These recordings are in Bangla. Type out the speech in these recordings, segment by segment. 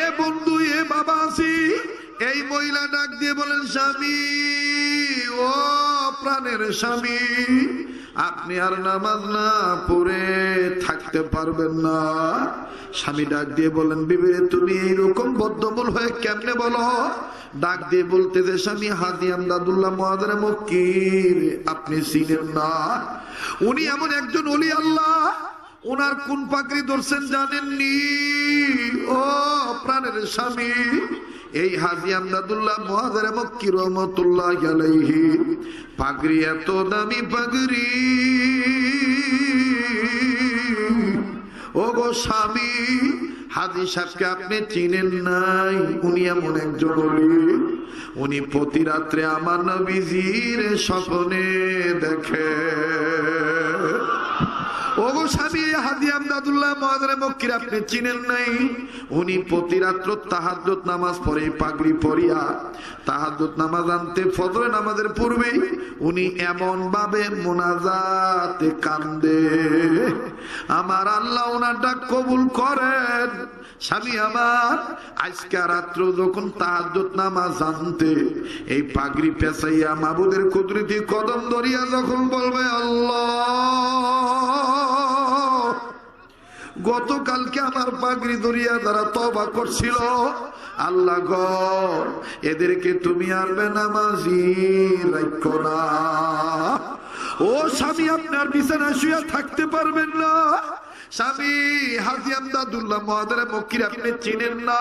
এ বন্ধু, এ বাবা আছি। এই মহিলা ডাক দিয়ে বলেন, স্বামী, ও প্রাণের স্বামী, আপনি আর নামাজ না পড়ে থাকতে পারবেন না। স্বামী ডাক দিয়ে বলেন, বিবি তুমি এইরকম বদ্ধমূল হয়ে কেমনে বলো? ডাক দিয়ে বলতে যে, স্বামী, হাজী আমদাদুল্লাহ মুআযিরে মক্কির আপনি চিনেন না? উনি এমন একজন ওলি আল্লাহ, ওনার কোন পাগড়ি ধরছেন জানেননি? ও প্রাণের স্বামী, এই হাজী আমদাদুল্লাহ মুআযিরে মক্কি রাহমাতুল্লাহি আলাইহি পাগড়ি এত দামি পাগড়ি, ও গো স্বামী, হাজী সাহেবকে আপনি চিনেন নাই? উনি এমন একজন ওলি, উনি প্রতি রাত্রে আমার নবীজির স্বপ্নে দেখে। ও গো স্বামী, হাজী আমদাদুল্লাহ মুআযিরে মক্কির আপনি চিনেন নাই? উনি প্রতি রাত্র তাহাজ্জুদ নামাজ পড়ে, পাগড়ি পরিয়া তাহাজ্জুদ নামাজ আনতে ফজর নামাজের পূর্বে উনি এমন ভাবে মুনাজাতে কান্দে, আমার আল্লাহ ওনার ডাক কবুল করেন। স্বামী আমার, আজকে রাত্র যখন তাহাজ্জুদ নামাজ আনতে এই পাগড়ি পেঁচাইয়া মাবুদের কুদরতি কদম ধরিয়া যখন বলবে, আল্লাহ, গতকালকে আমার পাগড়ি ধরিয়া যারা তওবা করছিল, আল্লাহ গো, এদেরকে তুমি আর বেনামাজি রাখো না। ও স্বামী, আপনার বিছানায় শুয়ে থাকতে পারবেন না? স্বামী, হাজী আমদাদুল্লাহ মুআযিরে মক্কির আপনি চিনেন না?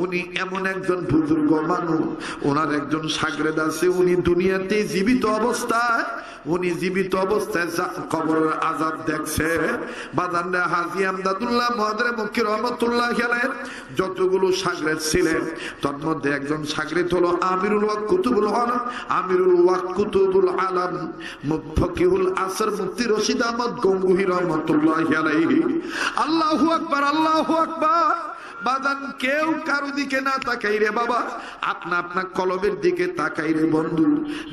উনি এমন একজন বুজুর্গ মানুষ, ওনার একজন শাগরেদ আছে, উনি দুনিয়াতে জীবিত অবস্থায় কবরের আযাব দেখছে। বাজানরা, হাজী আমদাদুল্লাহ মুআযিরে মক্কি রাহমাতুল্লাহি আলাইহি যতগুলো শাগরেদ ছিলেন, তার মধ্যে একজন শাগরেদ হলো আমিরুল ওয়াক্ত কুতুবুল আলম ফকিহুল আসর মুফতি রশিদ আহমদ গঙ্গুহি রাহমাতুল্লাহি আলাইহি। আল্লাহু আকবার, আল্লাহু আকবার। বাজান, কেউ কারো দিকে না তাকাই রে বাবা, আপনা আপনা কলবের দিকে তাকাই রে বন্ধু।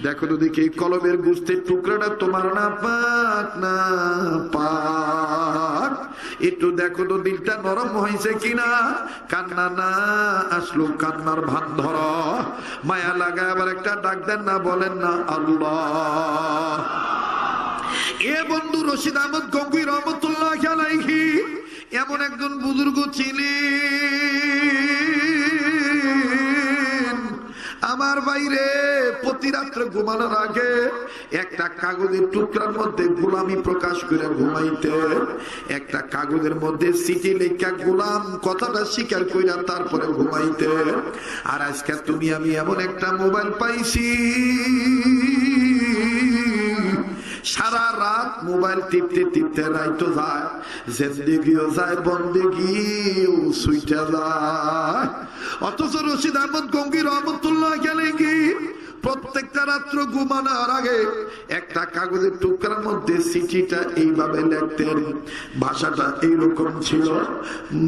দেখো তো দেখি এই কলবের গোস্তের টুকরাটা তোমার না পাক না পাক, একটু দেখো তো দিলটা নরম হয়েছে কিনা। কান্না না আসলো কান্নার ভান ধর, মায়া লাগায় আবার একটা ডাক দেন না, বলেন না আল্লাহ। এ বন্ধু, রশিদ আহমদ গঙ্গুহি রাহমাতুল্লাহি আলাইহি এমন একজন বুজুর্গ ছিলেন, আমার বাইরে প্রতি রাত্রে ঘুমানোর আগে একটা কাগজের টুকরার মধ্যে গোলামি প্রকাশ করে ঘুমাইতে, একটা কাগজের মধ্যে চিঠি লেখা গোলাম কথাটা স্বীকার কইরা তারপরে ঘুমাইতে। আর আজকে তুমি আমি এমন একটা মোবাইল পাইছি, সারা রাত মোবাইল টিপতে টিপতে রাইতো যায়, জিন্দেগিও যায়, বন্দেগিও সুইটা যায়। অথচ রশিদ আহমদ গঙ্গুহি রাহমাতুল্লাহি আলাইহি প্রত্যেকটা রাত্র ঘুমানোর আগে একটা কাগজের টুকরার মধ্যে চিঠিটা এইভাবে লিখতেন। ভাষাটা এইরকম ছিল,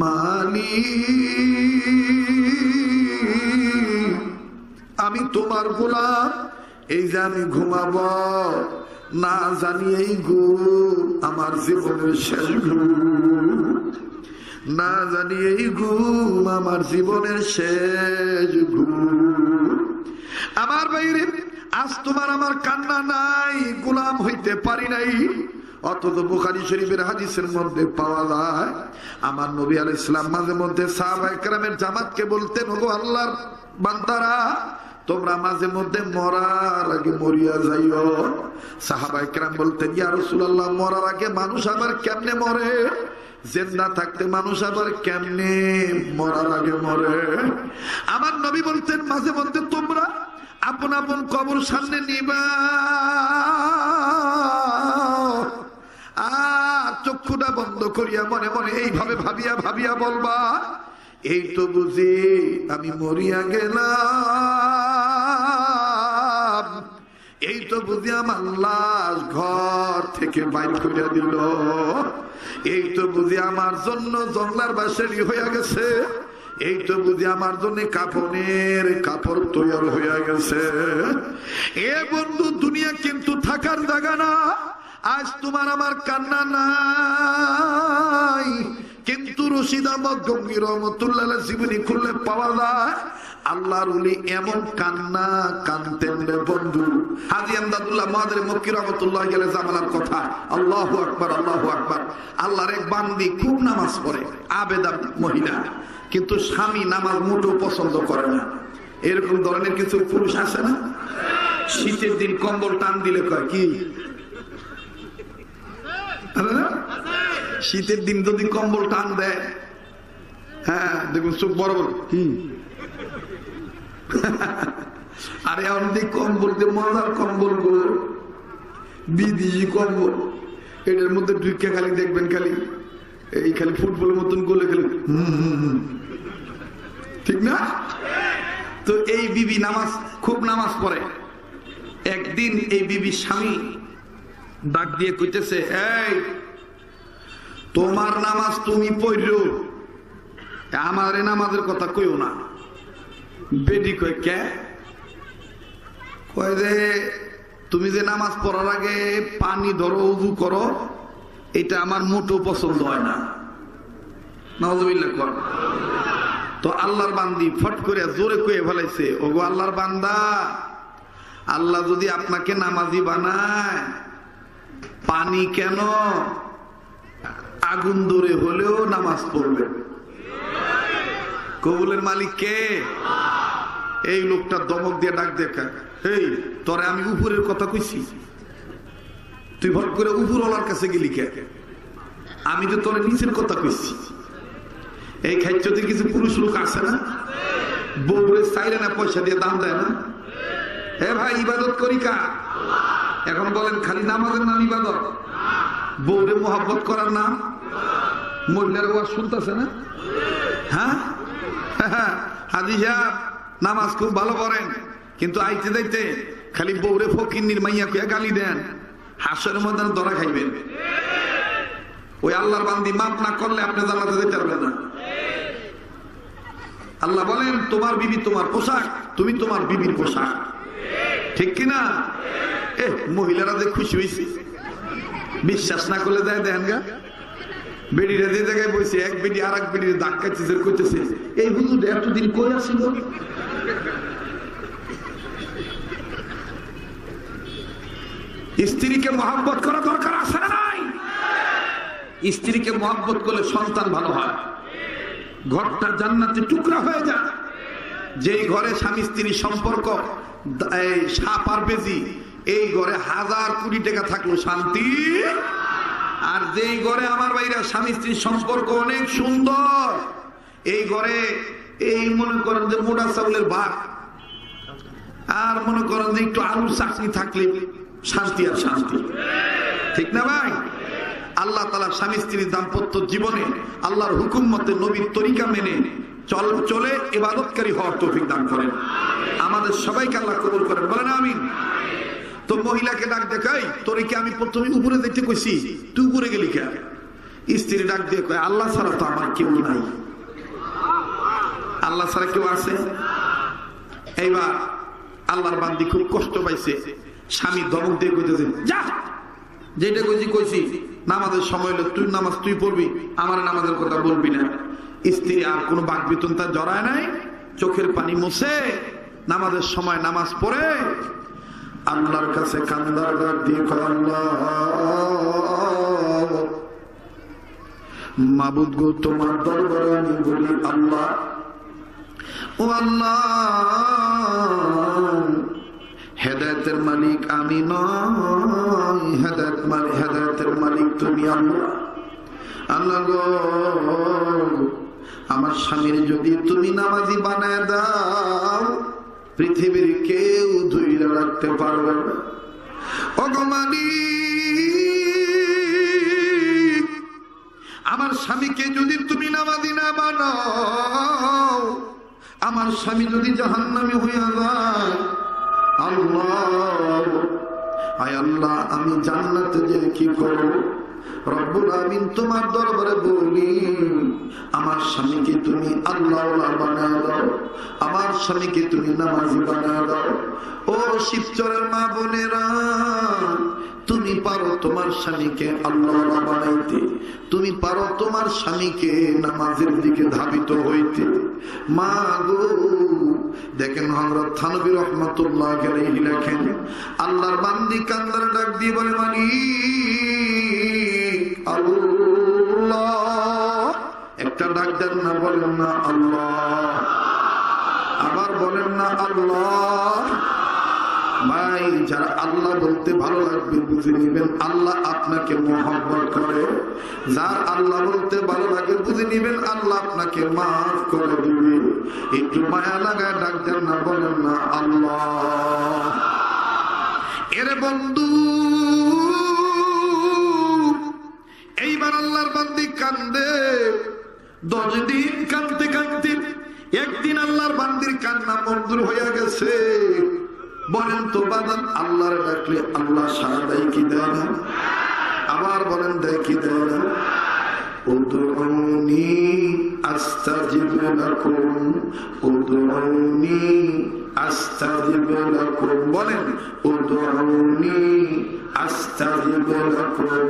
মালিক, আমি তোমার গোলাম, এই যে আমি ঘুমাবো, না জানি এই ঘুম আমার জীবনের শেষ ঘুম, না জানি এই ঘুম আমার জীবনের শেষ ঘুম। আমার বাইরে আজ তোমার আমার কান্না নাই, গোলাম হইতে পারি নাই। অথচ বুখারী শরীফের হাদিসের মধ্যে পাওয়া যায়, আমার নবী আলাইহিস সালাম মাঝে মধ্যে সাহাবায়ে কেরামের জামাতকে বলতেন, ওগো আল্লাহর বান্দারা, তোমরা মাঝে মধ্যে মরার আগে মরিয়া যাইও। সাহাবায়ে কেরাম বলতেন, ইয়া রাসূলুল্লাহ, মরার আগে মানুষ আবার কেমনে মরে? জিন্দা থাকতে মানুষ আবার কেমনে মরার আগে মরে? আমার নবী বলতেন, মাঝে মধ্যে তোমরা আপন আপন কবর সামনে নিবা, আর চক্ষুটা বন্ধ করিয়া মনে মনে এইভাবে ভাবিয়া ভাবিয়া বলবা, এই তো বুঝি আমি মরিয়া গেলাম, এই তো বুঝি আমার লাশ ঘর থেকে বাইর করে দিল, এই তো বুঝি আমার জন্য জংলার বাসেরই হইয়া গেছে, এই তো বুঝি আমার জন্য কাফনের কাপড় তৈরি হইয়া গেছে। এ বন্ধু, দুনিয়া কিন্তু থাকার জায়গা না। আজ তোমার আমার কান্না নাই, কিন্তু রশিদ আহমদ গঙ্গি রহমতুল্লাহ জীবনী খুললে পাওয়া যায় আল্লাহর ওলি এমন কান্না কানতেন রে বন্ধু। হাজী আমদাদুল্লাহ মাদারী মক্কি রহমতুল্লাহ আলাইহি জামানার কথা। আল্লাহু আকবার, আল্লাহু আকবার। আল্লাহর এক বান্দি খুব নামাজ পড়ে, আবেদা মহিলা, কিন্তু স্বামী নামাজ মোটেও পছন্দ করে না। এরকম ধরনের কিছু পুরুষ আছে না? শীতের দিন কম্বল টান দিলে কয় কি, শীতের দিন যদি কম্বল টান দেয়, হ্যাঁ দেখুন চোখ বড় বড় কি আরে আমাদের কম্বল যে মজার কম্বল গুলো, বিদেশি কম্বল, এটার মধ্যে ঢুকে খালি দেখবেন খালি এই খালি ফুটবলের মতন গোলে খালি ঠিক না? তো এই বিবি নামাজ খুব নামাজ পড়ে। একদিন এই বিবি স্বামী ডাক দিয়ে কইতেছে, এই তোমার নামাজ তুমি পড়ো, আমার নামাজের কথা কইও না। বেডি কয় কে? কয় যে তুমি যে নামাজ পড়ার আগে পানি ধরো, উযু করো, এটা আমার মোটেও পছন্দ হয় না। নাউযুবিল্লাহ কর। তো আল্লাহর বান্দি ফট করে জোরে কয়ে ফেলাইছে, ওগো আল্লাহর বান্দা, আল্লাহ যদি আপনাকে নামাজি বানায়, পানি কেন আগুন ধরে হলেও নামাজ পড়বে। কবুলের মালিক কে? এই লোকটা দমক দিয়ে ডাক দেখা, এই তোরে আমি উপরের কথা কইছি, তুই ভট করে উপরওয়ালার কাছে গেলি কে? আমি তো তোরে নিচের কথা কইছি। এই খাইতে কিছু পুরুষ লোক আছে না, বউরে চাইলে না পয়সা দিয়ে দাম দেয় না। হে ভাই, ইবাদত করি কা? এখন বলেন খালি নামাজের নাম ইবাদত? বউরে মোহাব্বত করার নাম? মহিলার ওয়াজ শুনতেছে না? হ্যাঁ, হাজী সাহেব নামাজ খুব ভালো করেন, কিন্তু আইতে যাইতে খালি বউরে ফকিন্নির মাইয়া কুয়া গালি দেন, হাসরের মধ্যে ধরা খাইবেন। ওই আল্লাহর বান্দি মাপ না করলে আপনি জান্নাতে যেতে পারবেন না। আল্লাহ বলেন, তোমার বিবি তোমার পোশাক, তুমি তোমার বিবির পোশাক, ঠিক কিনা? মহিলারা যে খুশি হয়েছে, বিশ্বাস না করলে দেয় দেখেন গা, বেডিরা যে জায়গায় বসে এক বেডি আর এক বেডির ধাক্কা চিজের করতেছে, এই হুজুর এতদিন কই আসিল? স্ত্রীকে মহব্বত করা দরকার আছে না নাই? স্ত্রীকে মহব্বত করলে সন্তান ভালো হয়, ঘরটা জান্নাতে টুকরা হয়ে যায়। যেই ঘরে স্বামী স্ত্রী সম্পর্ক সাপ আর বেজি, এই ঘরে 1000 কোটি টাকা থাকলো শান্তি। আর যেই ঘরে আমার ভাইরা স্বামী স্ত্রীর সম্পর্ক অনেক সুন্দর, এই ঘরে এই মনে করেন যে মোটা চাউলের ভাত আর মনে করেন যে একটু আলুর চাকরি থাকলে শান্তি আর শান্তি, ঠিক না ভাই? আল্লাহ তাআলা স্বামী স্ত্রীর দাম্পত্য জীবনে আল্লাহর হুকুম মতে নবীর তরিকা মেনে চলে ইবাদতকারী হওয়ার তৌফিক দান করেন। আমাদের সবাইকে আল্লাহ কবুল করেন, বলেন আমিন। তো মহিলাকে ডাক দেখাই, তোরে কি আমি প্রথমে উপরে দেখতে কইছি, তুই উপরে গেলি কে? স্ত্রী ডাক দিয়ে কয়, আল্লাহ ছাড়া তো আমার কেউ নাই। আল্লাহ ছাড়া কেউ আছে? এইবার আল্লাহর বান্দি খুব কষ্ট পাইছে, স্বামী ধমক দিয়ে কইতেছে, যা, যেটা কইছি নামাজের সময় হলে তুই নামাজ তুই পড়বি, আমার নামাজের কথা বলবি না। স্ত্রী আর কোনো বাক বেতন তার জড়ায় নাই, চোখের পানি মুছে নামাজের সময় নামাজ পড়ে আল্লাহর কাছে কান্দার ডাক দিয়ে কয়, আল্লাহ মাবুদ গো, তোমার দরবারে আমি বলি, আল্লাহ ও আল্লাহ, হেদায়েতের মালিক আমি নই, হেদায়েতের মালিক তুমি আল্লাহ। আল্লাহ গো, আমার স্বামীর যদি তুমি নামাজি বানায় দাও, পৃথিবীর কেউ ধুইলে রাখতে পারবে না। ওগো মালিক, আমার স্বামীকে যদি তুমি নামাজি না বানাও, আমার স্বামী যদি জাহান্নামী হইয়া যায়, আল্লাহ আয় আল্লাহ, আমি জান্নাতে যে কি করব? রব্বুল আমিন তোমার দরবারে বলি, আমার স্বামীকে তুমি আল্লাহওয়ালা বানায় দাও, আমার স্বামীকে তুমি নামাজি বানায় দাও। ও শিবচরের মা বোনেরা, তুমি পারো তোমার স্বামীকে আল্লাহওয়ালা বানাইতে, তুমি পারো তোমার স্বামীকে নামাজের দিকে ধাবিত হইতে। মা গো, দেখেন হযরত থানভী রাহমাতুল্লাহ আলাইহি লেখেন, আল্লাহর বান্দি কান্দার ডাক দিয়ে বলে, মালিক আল্লাহ। একটা ডাক দেন না, বলেন না আল্লাহ, আবার বলেন না আল্লাহ। ভাই, যারা আল্লাহ বলতে ভালো লাগবে বুঝে নিবেন আল্লাহ আপনাকে মহব্বত করে। যার আল্লাহ বলতে ভালো লাগে বুঝে নিবেন আল্লাহ আপনাকে মাফ করে দিবে। একটু মায়া লাগায় ডাক দেন না, বলেন না আল্লাহ। এরে বন্ধু, এইবার আল্লাহর বান্দি কান্দে। 10 দিন কান্দতে কান্দতে একদিন আল্লাহর বান্দির কান্না মঞ্জুর হয়ে গেছে। বলেন তো বাদান, আল্লাহর ডাকলে আল্লাহ সাড়া দেয় কি দেয় না? আবার বলেন, দেয় কি দেয় না? উদউনি আস্তাজিব লাকুম, উদউনি আস্তাজিব লাকুম। বলেন, উদউনি আস্তাজিব লাকুম।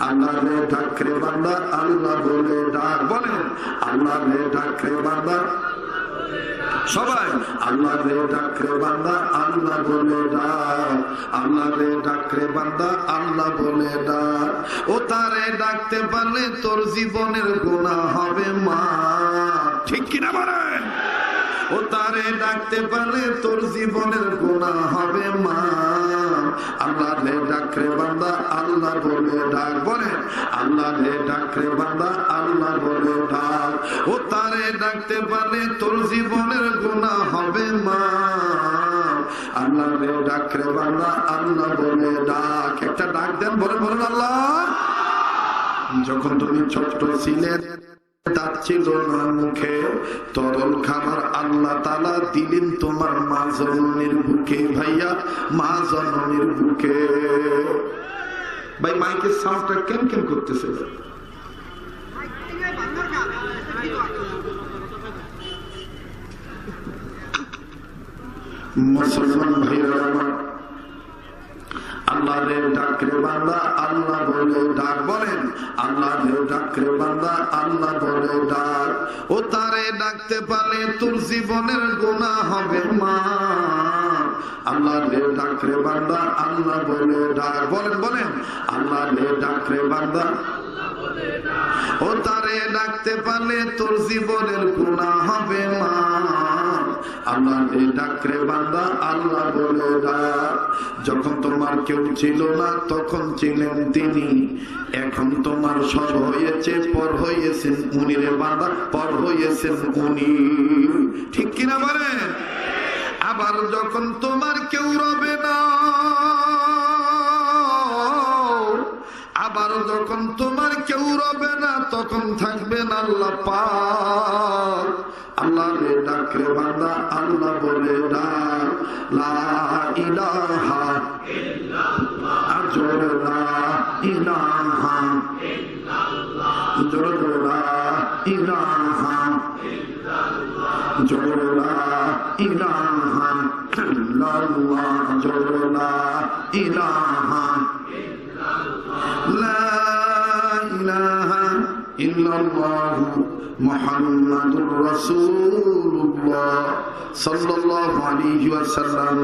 আল্লাহরে ডাকরে বান্দা আল্লাহ বলে ডাক। বলেন, আল্লাহরে ডাকরে বান্দা, সবাই আল্লাহ রে ডাকরে বান্দা আল্লাহ বলে ডাক, আল্লাহ রে ডাকরে বান্দা আল্লাহ বলে ডাক। ও তারে ডাকতে পারলে তোর জীবনের গুনাহ হবে মাফ। ঠিক কিনা বলেন? ও তারে ডাকতে পারলে তোর জীবনের গুনাহ হবে মাফ। আল্লাহ রে ডাকরে বান্দা আল্লাহ বলে ডাক। বলেন, আল্লাহ রে ডাকরে বান্দা আল্লাহ বলে ডাক। ও তারে ডাকতে পারলে তোর জীবনের গুনাহ হবে মাফ। আল্লাহ রে ডাকরে বান্দা আল্লাহ বলে ডাক। একটা ডাক দেন, বলেন বলেন আল্লাহ। যখন তুমি ছোট ছিলে, দাঁত ছিল না মুখে, তরল খাবার আল্লাহ তাআলা দিলেন তোমার মা জননীর বুকে। ভাইয়া, মা জননীর বুকে। ভাই, মাইকের সাউন্ডটা কেন কেন করতেছে? মুসলমান ভাইরা আমার, আল্লাহ রে ডাকরে বান্দা আল্লাহ বলে ডাক। বলেন, আল্লাহ রে ডাকরে বান্দা আল্লাহ বলে ডাক। ও তারে ডাকতে পারলে তোর জীবনের গুনাহ হবে মাফ। আল্লাহ রে ডাকরে বান্দা আল্লাহ বলে ডাক। বলেন বলেন, আল্লাহ রে ডাকরে বান্দা। ও তারে ডাকতে পারলে তোর জীবনের গুনাহ হবে মাফ। আল্লাহ রে ডাকরে বান্দা আল্লাহ বলে ডাক। যখন তোমার কেউ ছিল না তখন ছিলেন তিনি, এখন তোমার সব হয়েছে, পর হয়েছেন উনি রে বান্দা, পর হয়েছেন উনি। ঠিক কিনা বলেন? আবার যখন তোমার কেউ রবে না, আবার যখন তোমার কেউ রবে না, তখন থাকবেন আল্লাহ পাক। আল্লাহ রে ডাকরে বান্দা আল্লাহ বলে ডাক। লা ইলাহা ইল্লাল্লাহ, জোরে লা ইলাহা ইল্লাল্লাহ, জোরে লা ইলাহা ইল্লাল্লাহ, জোরে লা ইলাহা ইল্লাল্লাহ, জোরে লা ইলাহা লা ইলাহা ইল্লাল্লাহ মুহাম্মাদুর রাসূলুল্লাহ সাল্লাল্লাহু আলাইহি ওয়াসাল্লাম।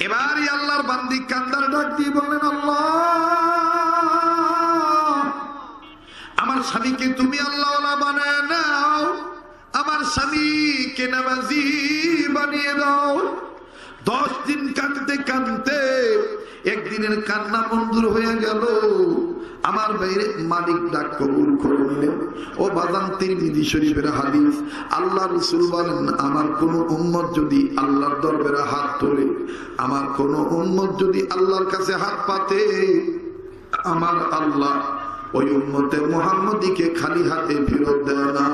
এবারে আল্লাহর বান্দি কান্দার ডাক দিয়ে বলেন, আল্লাহ, আমার স্বামীকে তুমি আল্লাহওয়ালা বানায় নাও, আমার স্বামীকে নামাজি বানিয়ে দাও। 10 দিন কাঁদতে কাঁদতে একদিনের কান্না মঞ্জুর হয়ে গেল। আমার বাইরে মালিক ডাক কবুল করে নিলেন। ও বাদাম, তিরমিজি শরীফের হাদিস, আল্লাহ রাসূল বলেন, আমার কোন উম্মত যদি আল্লাহর দরবারে হাত তোলে, আমার কোন উম্মত যদি আল্লাহর কাছে হাত পাতে, আমার আল্লাহ ওই উম্মতে মুহাম্মদীকে খালি হাতে ফেরত দেয় না।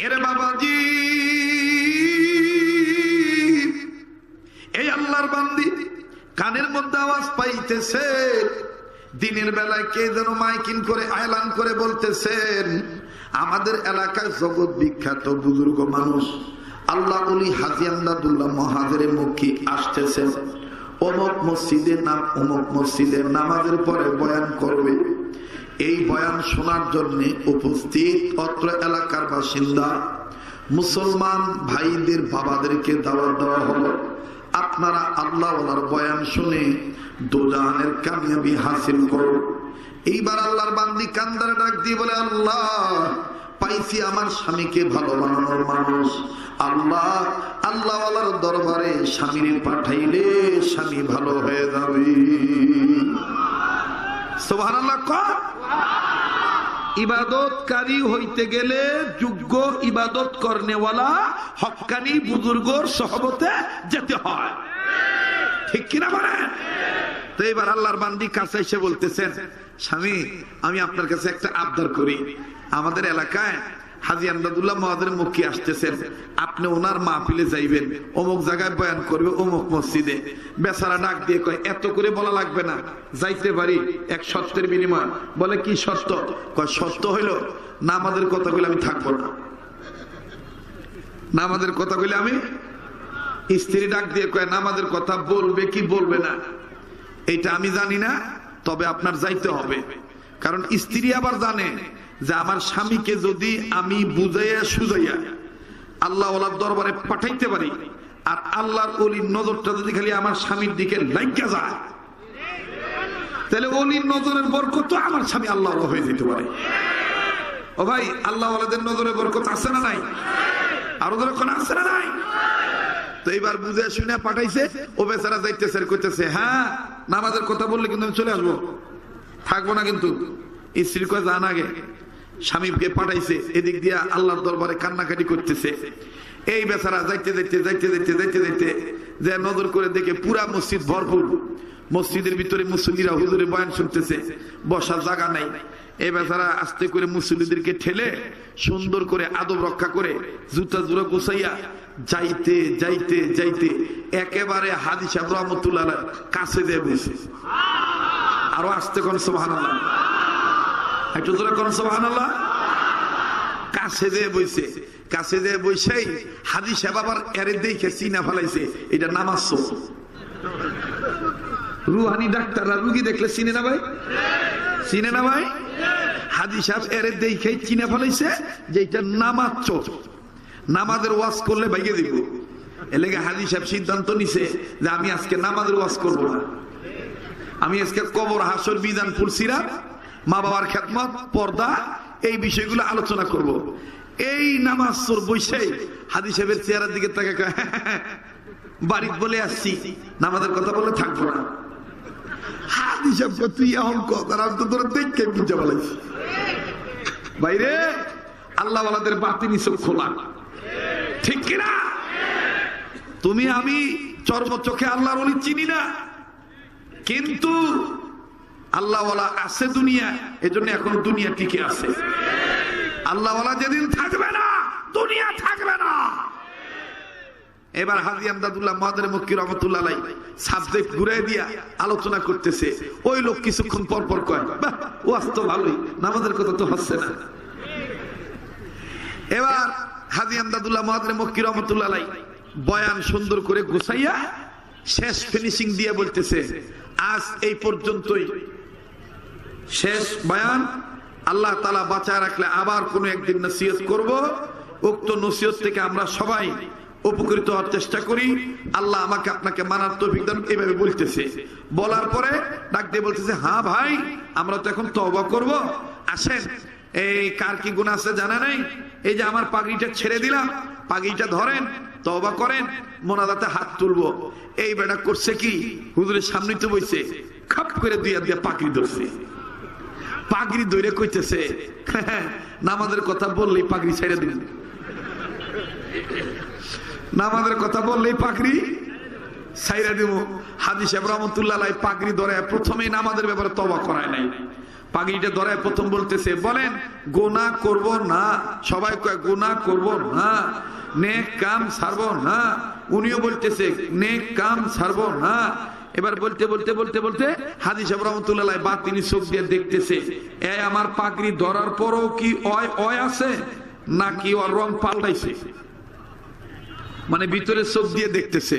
এরে বাবাজি, এই আল্লাহর বান্দি কানের মধ্যে আওয়াজ পাইতেছে, দিনের বেলায় কে যেন মাইকিং করে এলান করে বলতেছেন, আমাদের এলাকায় জগৎ বিখ্যাত বুজুর্গ মানুষ আল্লাহ ওলি হাজী আমদাদুল্লাহ মহাজেরে মক্কি আসতেছেন, অমুক মসজিদে নামাজের পরে বয়ান করবে। এই বয়ান শোনার জন্য উপস্থিত অত্র এলাকার বাসিন্দা মুসলমান ভাইদের বাবাদেরকে দাওয়াত দেওয়া হলো, আপনারা আল্লাহ ওয়ালার বয়ান শুনে দোজাহানের কামিয়াবি হাসিল করুন। এইবার আল্লাহর বান্দি কান্দারে ডাক দিয়ে বলে, আল্লাহ পাইছি আমার স্বামীকে ভালো বানানোর মানুষ, আল্লাহ আল্লাহ ওয়ালার দরবারে স্বামীর পাঠাইলে স্বামী ভালো হয়ে যাবে। সুবহানাল্লাহ। ইবাদতকারী হইতে গেলে যোগ্য ইবাদত করনেওয়ালা হক্কানি বুজুর্গর সহবতে যেতে হয়, ঠিক কিনা বলেন? তো এবার আল্লাহর বান্দি কাছে এসে বলতেছেন, স্বামী আমি আপনার কাছে একটা আবদার করি, আমাদের এলাকায় হাজী আমদাদুল্লাহ মহাজের মক্কি আসতেছেন, আপনি ওনার মাহফিলে যাইবেন, অমুক জায়গায় বয়ান করবে অমুক মসজিদে। বেচারা ডাক দিয়ে কয়, এত করে বলা লাগবে না, যাইতে পারি এক শর্তের বিনিময়। বলে কি শর্ত? কয় শর্ত হইল নামাজের কথা বলে আমি থাকবো না, নামাজের কথা বলে আমি। স্ত্রী ডাক দিয়ে কয়, নামাজের কথা বলবে কি বলবে না এইটা আমি জানি না, তবে আপনার যাইতে হবে। কারণ স্ত্রী আবার জানে যে আমার স্বামীকে যদি আমি বুঝাইয়া সুজাইয়া আল্লাহ ওয়ালার দরবারে পাঠাইতে পারি, আর আল্লাহর ওলির নজরটা যদি খালি আমার স্বামীর দিকে লাগিয়া যায়, তাহলে ওলির নজরের বরকত আমার স্বামী আল্লাহ হয়ে যেতে পারে। ও ভাই, আল্লাহ ওয়ালাদের নজরে বরকত আছে না নাই? আরো যখন আছে না নাই? তো এইবার বুঝে শুনে পাঠাইছে, ও বেচারা যাইতেছে, কইতেছে হ্যাঁ নামাজের কথা বললে কিন্তু আমি চলে আসবো, থাকবো না কিন্তু। স্ত্রীর কথা জান আগে স্বামীকে পাঠাইছে, এদিক দিয়া আল্লাহর দরবারে কান্নাকাটি করতেছে। এই বেচারা যাইতে যাইতে যাইতে যাইতে যাইতে যাইতে যে নজর করে দেখে পুরা মসজিদ ভরপুর, মসজিদের ভিতরে মুসল্লিরা হুজুরে বয়ান শুনতেছে, বসার জায়গা নাই। এই বেচারা আস্তে করে মুসল্লিদেরকে ঠেলে সুন্দর করে আদব রক্ষা করে জুতা জুড়া গুছাইয়া যাইতে যাইতে যাইতে একেবারে হাজী সাহেব রহমতুল্লাহ কাছে দিয়ে বসে। আরো আসতে কোন সুবহানাল্লাহ, একটু জোরে কোন সুবহানাল্লাহ। কাছে দিয়ে বইছে, কাছে দিয়ে বইসেই হাজী সাহেব আবার এরে দেখে চিনা ফেলাইছে, এটা নামাজ। রুহানি ডাক্তাররা রুগী দেখলে চিনে না ভাই, চিনে না ভাই? হাজী সাহেব এরে দেখে চিনে ফেলাইছে যে এটা নামাজ চোর, নামাজের ওয়াজ করলে ভাইগে দিব। এলাকা হাজী সাহেব সিদ্ধান্ত নিছে যে আমি আজকে নামাজের ওয়াজ করব না, আমি আজকে কবর হাসর বিধান ফুলসিরাত মা বাবার খেদমত পর্দা এই বিষয়গুলো আলোচনা করব। এই নামাজ চোর বৈশাই হাজী সাহেবের চেহারার দিকে তাকে বাড়ি বলে আসছি, নামাজের কথা বলে থাকবো না। হাজী সাহেব তুই এখন কথা তো তোর দেখে বুঝে বলাইছি বাইরে আল্লাহ ওয়ালাদের বাতিনি চোখ খোলা, ঠিক কিনা? তুমি আমি চর্ম চোখে আল্লাহর ওলি চিনি না, কিন্তু আল্লাহ ওয়ালা আছে দুনিয়া, এজন্য এখন দুনিয়া টিকে আছে। আল্লাহ ওয়ালা যেদিন থাকবে না দুনিয়া থাকবে না। এবার হাজী আমদাদুল্লাহ মহাজের মক্কি রহমতুল্লাহ আলাইহি সাবজেক্ট ঘুরে দিয়া আলোচনা করতেছে। ওই লোক কিছুক্ষণ পর পর কয়, বাহ ওয়াজ তো ভালোই, নামাজের কথা তো হচ্ছে না। এবার হাজী আমদাদুল্লাহ মহাজের মক্কি রহমতুল্লাহ আলাইহি বয়ান সুন্দর করে গুছাইয়া শেষ ফিনিশিং দিয়ে বলতেছে, আজ এই পর্যন্তই শেষ বয়ান। আল্লাহ তাআলা বাঁচায় রাখলে আবার কোনো একদিন নসিহত করব। উক্ত নসিহত থেকে আমরা সবাই উপকৃত হওয়ার চেষ্টা করি। আল্লাহ আমাকে আপনাকে মানার তৌফিক দান। এইভাবে বলতেছে, বলার পরে ডাক দিয়ে বলতেছে, হ্যাঁ ভাই আমরা তো এখন তওবা করব, আসেন এই কার কি গুনাহ আছে জানা নাই, এই যে আমার পাগড়িটা ছেড়ে দিলাম, পাগড়িটা ধরেন, তওবা করেন, মোনাজাতে হাত তুলবো। এই বেটা করছে কি, হুজুরের সামনে তো বইছে, খপ করে দুই হাত দিয়ে পাগড়ি ধরছে। পাগড়ি ধরে কইতেছে, নামাজের কথা বললেই পাগড়ি ছেড়ে দিন, নামাজের কথা বললেই পাগড়ি ছাইরা দিব। হাজী সাহেব রহমতুল্লাহ আলাইহি পাগড়ি ধরে প্রথমেই নামাজের ব্যাপারে তওবা করায় নাই, পাগড়িটা ধরে প্রথম বলতেছে, বলেন গুনাহ করব না। সবাই কয় গুনাহ করব না, নেক কাম ছাড়বো না। উনিও বলতেছে নেক কাম ছাড়বো না। এবার বলতে বলতে বলতে বলতে হাজী সাহেব রহমতুল্লাহ বা তিনি চোখ দিয়ে দেখতেছে আমার পাগড়ি ধরার পরও কি অয় আছে নাকি ওর রং পাল্টাইছে, মানে ভিতরে চোখ দিয়ে দেখতেছে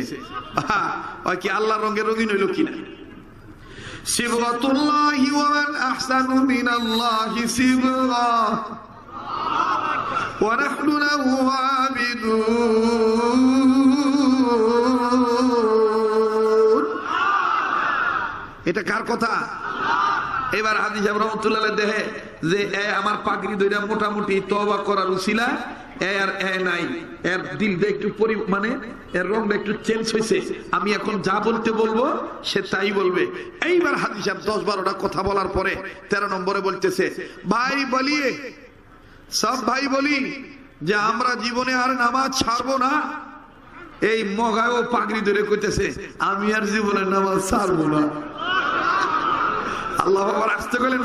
কি আল্লাহ রঙের রঙিন হইল কিনা। সিবগাতুল্লাহি ওয়া মান আহসানু মিনাল্লাহি সিবগা ওয়া নাহনু লাহু আবিদুন। এটা কার কথা? এবার হাজী সাহেব রহমতুল্লাহ দেখে যে আমার পাগড়ি ধরে মোটামুটি তওবা করার উসিলা নাই, এর দিলটা একটু মানে এর রংটা একটু চেঞ্জ হয়েছে, আমি এখন যা বলতে বলবো সে তাই বলবে। এইবার হাজী সাহেব 10-12টা কথা বলার পরে 13 নম্বরে বলতেছে, ভাই বলিয়ে সব ভাই বলি যে আমরা জীবনে আর নামাজ ছাড়বো না। এই মগায়ও পাগড়ি ধরে কইতেছে আমি আর জীবনে নামাজ ছাড়বো না। আল্লাহ আসতে গেলেন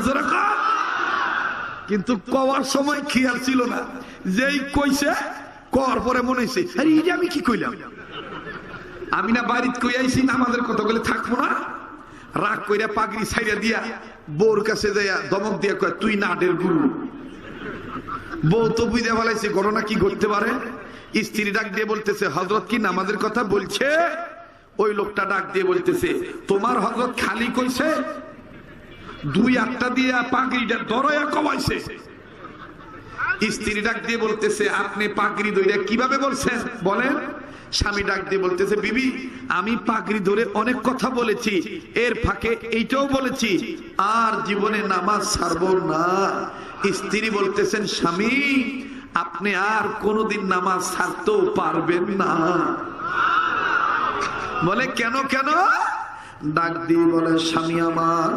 কিন্তু কওয়ার সময় খেয়াল ছিল না, যেই কইছে কর পরে মনে হয়েছে আরে এই যে আমি কি কইলাম, আমি না বাড়িতে কই আইছি নামাজের কথা বলে থাকবো না। রাগ কইরা পাগড়ি ছাইরা দিয়া বউর কাছে যাইয়া দমক দিয়া কয় তুই নাটের গুরু। বউ তো বুঝে ফেলাইছে ঘটনা কি ঘটতে পারে। স্ত্রী ডাক দিয়ে বলতেছে হযরত কি নামাজের কথা বলছে? ওই লোকটা ডাক দিয়ে বলতেছে তোমার হযরত খালি কইছে 2-8টা দিয়া পাগড়িটা ধরায়া কমাইছে। স্ত্রী ডাক দিয়ে বলতেছে আপনি পাগড়ি ধরে কিভাবে বলছেন বলেন? স্বামী ডাক দিয়ে বলতেছে বিবি আমি পাগড়ি ধরে অনেক কথা বলেছি, এর ফাঁকে এইটাও বলেছি আর জীবনে নামাজ ছাড়বো না। স্ত্রী বলতেছেন স্বামী আপনি আর কোনোদিন নামাজ ছাড়তেও পারবেন না। বলে কেন কেন? ডাক দিয়ে বলে স্বামী আমার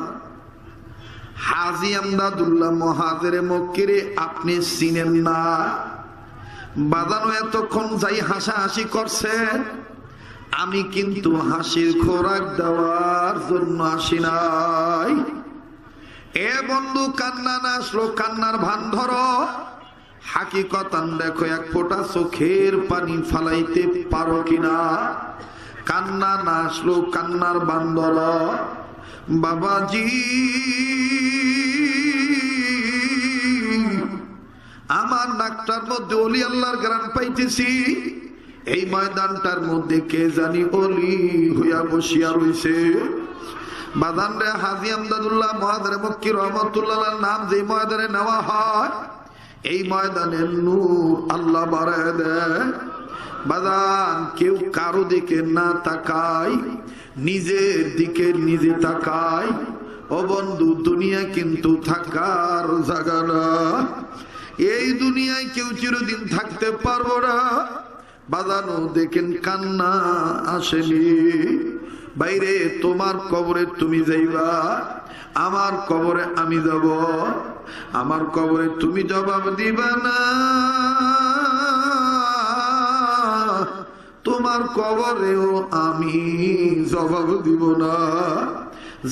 হাজী আমদাদুল্লাহ মুহাজিরে মক্কিরে আপনি চিনেন না? বাদানো এতক্ষণ যাই হাসাহাসি করছেন, আমি কিন্তু হাসির খোরাক দেওয়ার জন্য আসি নাই। এ বন্ধু কান্না না আসলো, কান্নার ভান ধরো। হাকিকতান দেখো এক ফোঁটা চোখের পানি ফালাইতে পারো কিনা। কান্না না আসলো, কান্নার ভান ধরো। বাবাজি আমার নাকটার মধ্যে ওলি আল্লাহর গ্রাম পাইতেছি। এই ময়দানটার মধ্যে কে জানি ওলি হইয়া বসিয়া রইছে। বাদান রে হাজী আমদাদুল্লাহ মুহাজিরে মক্কি রহমাতুল্লাহ নাম যে ময়দানে নেওয়া হয়, এই ময়দানের নূর আল্লাহ বাড়ায় দেয়। বাদান কেউ কারো দিকে না তাকায়, নিজের দিকে নিজে তাকায়। ও বন্ধু দুনিয়া কিন্তু থাকার জায়গা না। এই দুনিয়ায় কেউ চিরদিন থাকতে পারবো না। বাজানো দেখেন কান্না আসেনি। বাইরে তোমার কবরে তুমি যাইবা, আমার কবরে আমি যাব। আমার কবরে তুমি জবাব দিবা না, তোমার কবরেও আমি জবাব দিব না।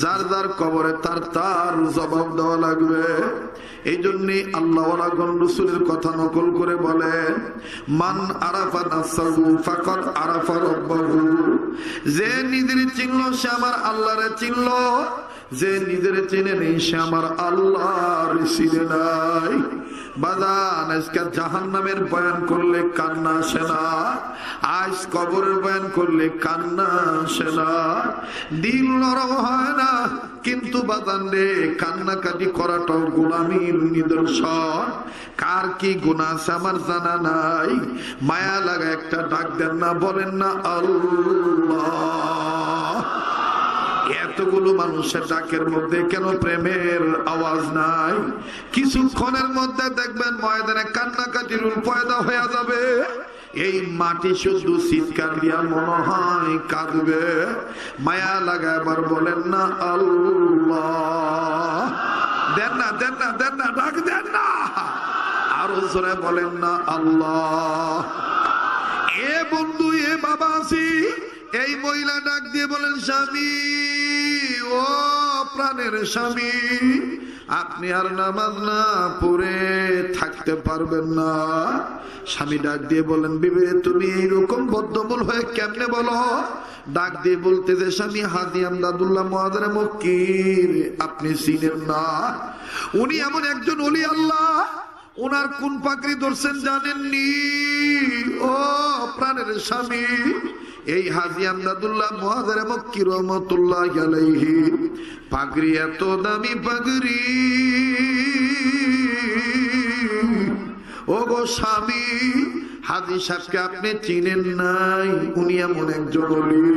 যার যার কবরে তার তার জবাব দেওয়া লাগবে। এই জন্যই আল্লাহ রাসূলের কথা নকল করে বলেন মান আরাফা নাফসাহু ফাকাদ আরাফা রাব্বাহু। যে নিজের চিনল সে আমার আল্লাহরে চিনল, যে নিজের চিনে নেই সে আমার আল্লাহর চিনে নাই। বাদান আজকে জাহান্নামের বয়ান করলে কান্না আসে না, আজ কবরের বয়ান করলে কান্না আসে না, দিল নরম হয় না। কিন্তু বাদান রে কান্নাকাটি করাটাও গোলামির নিদর্শন। কার কি গুনাহ আছে আমার জানা নাই। মায়া লাগা একটা ডাক দেন না, বলেন না আল্লাহ। এতগুলো মানুষের ডাকের মধ্যে কেন প্রেমের আওয়াজ নাই? কিছুক্ষণের মধ্যে দেখবেন ময়দানে কান্নাকাটির রূপ পয়দা হয়ে যাবে। এই মাটি শুধু চিৎকার দিয়া মনে হয় কাঁদবে। মায়া লাগা এবার বলেন না আল্লাহ। দেন না দেন না দেন না, ডাক দেন না, আরো জোরে বলেন না আল্লাহ। এ বন্ধু এ বাবা আছি। এই মহিলা ডাক দিয়ে বলেন স্বামী, ও প্রাণের স্বামী, আপনি আর নামাজ না পড়ে থাকতে পারবেন না। স্বামী ডাক দিয়ে বলেন, বিবি তুমি এইরকম বদ্ধমূল হয়ে কেমনে বলো? ডাক দিয়ে বলতেছে, স্বামী হাজী আমদাদুল্লাহ মুআযির মক্কির আপনি চিনেন না? উনি এমন একজন ওলি আল্লাহ, ওনার কোন পাগড়ি ধরছেন জানেননি? ও প্রাণের স্বামী, এই হাজী আমদাদুল্লাহ মুআযির মক্কি রাহমাতুল্লাহি আলাইহি পাগড়ি এত দামি পাগড়ি। ও গো স্বামী, হাজী সাহেবকে আপনি চিনেন নাই? উনি এমন একজন ওলি,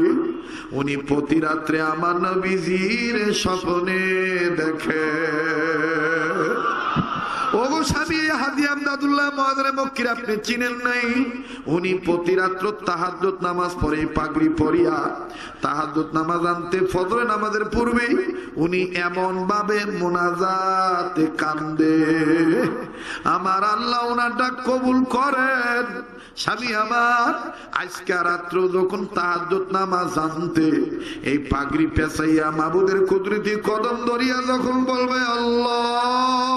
উনি প্রতি রাত্রে আমার নবীজির স্বপ্নে দেখে। ও গো স্বামী, হাজী আমদাদুল্লাহ মুআযির মক্কির আপনি চিনেন নাই? উনি প্রতি রাত্র তাহাজ্জুদ নামাজ পড়ে, পাগড়ি পরিয়া তাহাজ্জুদ নামাজ আনতে ফজর নামাজের পূর্বে উনি এমন ভাবে মুনাজাতে কান্দে, আমার আল্লাহ ওনার ডাক কবুল করেন। স্বামী আমার, আজকে রাত্র যখন তাহাজ্জুদ নামাজ আনতে এই পাগড়ি পেঁচাইয়া মাবুদের কুদরতি কদম ধরিয়া যখন বলবে, আল্লাহ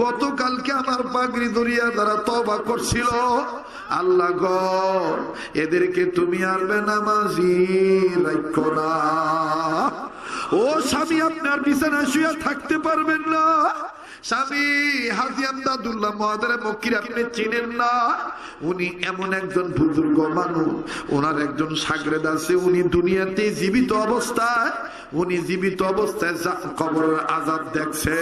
গতকালকে আমার পাগড়ি ধরিয়া যারা তওবা করছিল, আল্লাহ গো এদেরকে তুমি আর বেনামাজি রাখো না। ও স্বামী, আপনার বিছানায় শুয়ে থাকতে পারবেন না। স্বামী হাজী আমদাদুল্লাহ মুআযির মক্কির আপনি চিনেন না? উনি এমন একজন বুজুর্গ মানুষ, ওনার একজন শাগরেদ আছে, উনি দুনিয়াতে জীবিত অবস্থায় কবরের আযাব দেখছে।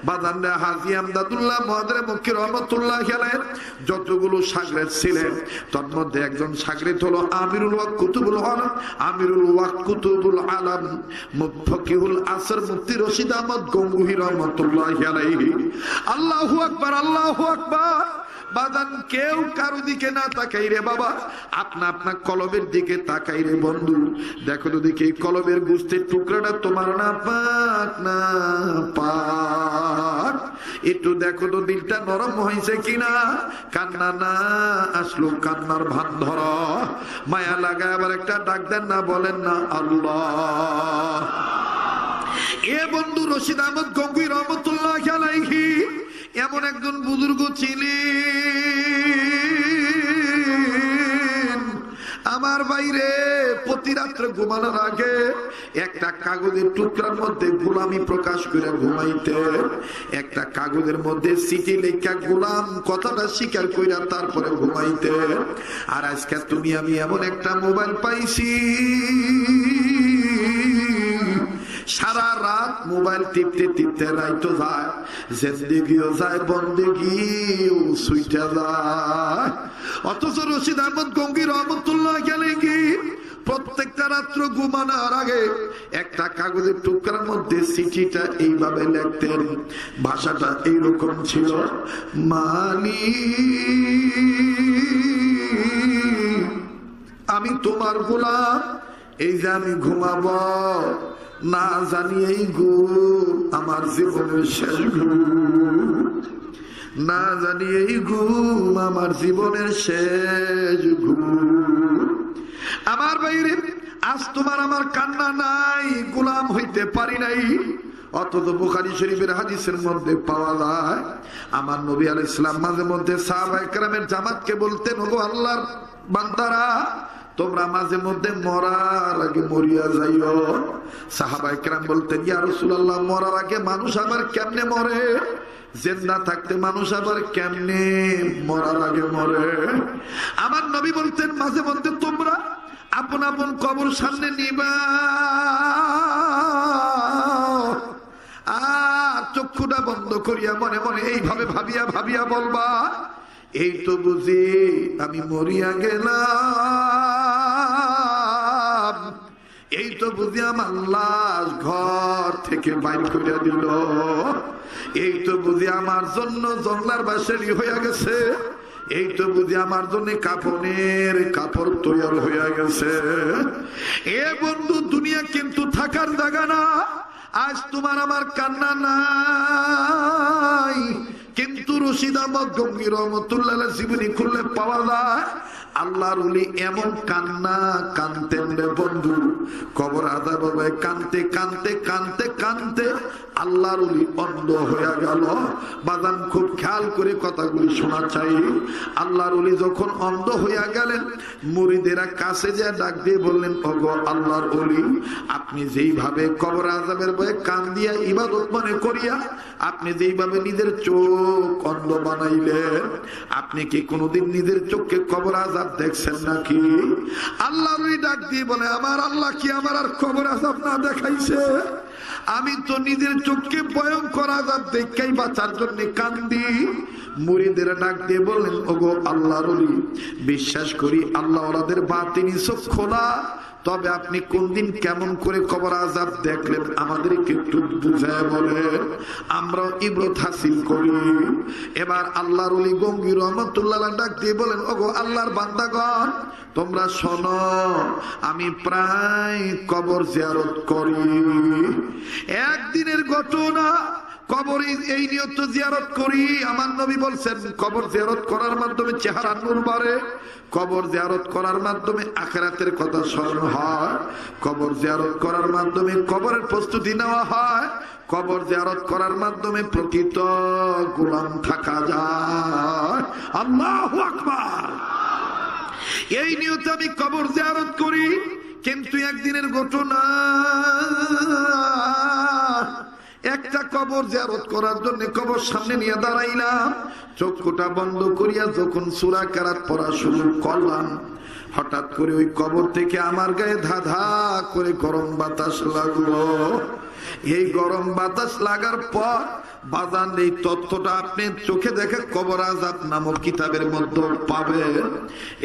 বাজানরা হাজী আমদাদুল্লাহ মুআযির মক্কি রাহমাতুল্লাহি আলাইহি যতগুলো শাগরেদ ছিলেন, তার মধ্যে একজন শাগরেদ হলো আমিরুল ওয়াক কুতুবুল আলম ফকিহুল আসর মুফতি রশিদ আহমদ গঙ্গুহি রাহমাতুল্লাহি আলাইহি। আল্লাহু আকবার, আল্লাহু আকবার। বাদান কেউ কারো দিকে না তাকাই রে বাবা, আপনা কলবের দিকে তাকাই রে বন্ধু। দেখো তো দেখি কলবের গোস্তের টুকরাটা তোমার না পাক না পাক, একটু দেখো তো দিলটা নরম হয়েছে কিনা। কান্না না আসলো কান্নার ভান ধর, মায়া লাগায় আবার একটা ডাক দেন না, বলেন না আল্লাহ। এ বন্ধু রশিদ আহমদ গঙ্গুহি রাহমাতুল্লাহি আলাইহি এমন একজন বুজুর্গ ছিলেন, আমার বাইরে প্রতি রাত্রে ঘুমানোর আগে একটা কাগজের টুকরার মধ্যে গোলামি প্রকাশ করে ঘুমাইতে, একটা কাগজের মধ্যে চিঠি লেখা গোলাম কথাটা স্বীকার কইরা তারপরে ঘুমাইতে। আর আজকে তুমি আমি এমন একটা মোবাইল পাইছি, সারা রাত মোবাইল টিপতে টিপতে রাইতো যায়, জিন্দেগিও যায় বন্দেগিও সুইটা যায়। অথচ রশিদ আহমদ গঙ্গুহি রাহমাতুল্লাহি আলাইহি প্রত্যেকটা রাত্র ঘুমানোর আগে একটা কাগজের টুকরার মধ্যে চিঠিটা এইভাবে লিখতেন। ভাষাটা এইরকম ছিল, মালিক আমি তোমার গোলাম, এই যে আমি ঘুমাবো না জানি এই ঘুম আমার জীবনের শেষ ঘুম, না জানি এই ঘুম আমার জীবনের শেষ ঘুম। আমার বাইরে আজ তোমার আমার কান্না নাই, গোলাম হইতে পারি নাই। অথচ বুখারী শরীফের হাদিসের মধ্যে পাওয়া যায়, আমার নবী আলাইহিস সালাম মাঝে মধ্যে সাহাবায়ে কেরামের জামাতকে বলতেন, ওগো আল্লাহর বান্দারা তোমরা মাঝে মধ্যে মরার আগে মরিয়া যাইও। সাহাবায়ে কেরাম বলতেন, ইয়া রাসূলুল্লাহ মরার আগে মানুষ আবার কেমনে মরে? জিন্দা থাকতে মানুষ আবার কেমনে মরার আগে মরে? আমার নবী বলতেন, মাঝে মধ্যে তোমরা আপন আপন কবর সামনে নিবা আর চক্ষুটা বন্ধ করিয়া মনে মনে এইভাবে ভাবিয়া ভাবিয়া বলবা, এই তো বুঝি আমি মরিয়া গেলাম, এই তো বুঝি আমার লাশ ঘর থেকে বাইর করে দিল, এই তো বুঝি আমার জন্য জংলার বাসারি হইয়া গেছে, এই তো বুঝি আমার জন্য কাফনের কাপড় তৈরি হইয়া গেছে। এ বন্ধু, দুনিয়া কিন্তু থাকার জায়গা না। আজ তোমার আমার কান্না নাই, কিন্তু রশিদ আহমদ গঙ্গি রহমতুল্লাহ জীবনী খুললে পাওয়া যায় আল্লাহর ওলি এমন কান্না কানতেন রে বন্ধু, কবর আযাব হবে কানতে কানতে কানতে কানতে আল্লাহর ওলি অন্ধ হয়ে গেল। বাজান খুব খেয়াল করে কথাগুলি শোনা চাই। আল্লাহর ওলি যখন অন্ধ হইয়া গেলেন, মুরিদেরা কাছে যে ডাক দিয়ে বললেন, ওগো আল্লাহর ওলি, আপনি যেইভাবে কবর আযাবের ভয়ে কান দিয়া ইবাদত মনে করিয়া আপনি যেইভাবে নিজের চোখ অন্ধ বানাইলেন, আপনি কি কোনোদিন নিজের চোখকে কবর আযাব দেখছেন নাকি? আল্লাহর ওলি ডাক দিয়ে বলে, আমার আল্লাহ কি আমার আর কবর আযাব না দেখাইছে? আমি তো নিজের চোখকে ভয়ঙ্কর আযাব দেখাই বাঁচার জন্য কান্দি। মুরিদেরা ডাক দিয়ে বললেন, ওগো আল্লাহর ওলি, বিশ্বাস করি আল্লাহ ওনাদের বাতিনি চোখ খোলা, তবে আপনি কোন দিন কেমন করে কবর আযাব দেখলেন আমাদেরকে একটু বুঝায় বলেন, আমরা ইবরত হাসিল করি। এবার আল্লাহর ওলি গঙ্গি রহমতুল্লাহ ডাক দিয়ে বলেন, ওগো আল্লাহর বান্দাগণ, তোমরা শোনো, আমি প্রায় কবর জিয়ারত করি। একদিনের ঘটনা, কবর এই নিয়ত জিয়ারত করি। আমার নবী বলছেন, কবর জিয়ারত করার মাধ্যমে চেহারা নূর বাড়ে, কবর জিয়ারত করার মাধ্যমে আখিরাতের কথা স্মরণ হয়, কবর জিয়ারত করার মাধ্যমে কবরের প্রস্তুতি নেওয়া হয়, কবর জিয়ারত করার মাধ্যমে প্রকৃত গোলাম থাকা যায়। আল্লাহু আকবার। এই নিয়তে আমি কবর জিয়ারত করি। কিন্তু একদিনের ঘটনা, একটা কবর জিয়ারত করার জন্য কবর সামনে নিয়ে দাঁড়াইলাম, চক্ষুটা বন্ধ করিয়া যখন সূরা কেরাত পড়া শুরু করলাম, হঠাৎ করে ওই কবর থেকে আমার গায়ে ধা ধা করে গরম বাতাস লাগলো। এই গরম বাতাস লাগার পর বাজান, এই তথ্যটা আপনি চোখে দেখে কবর আযাব নামক কিতাবের মধ্যে পাবেন।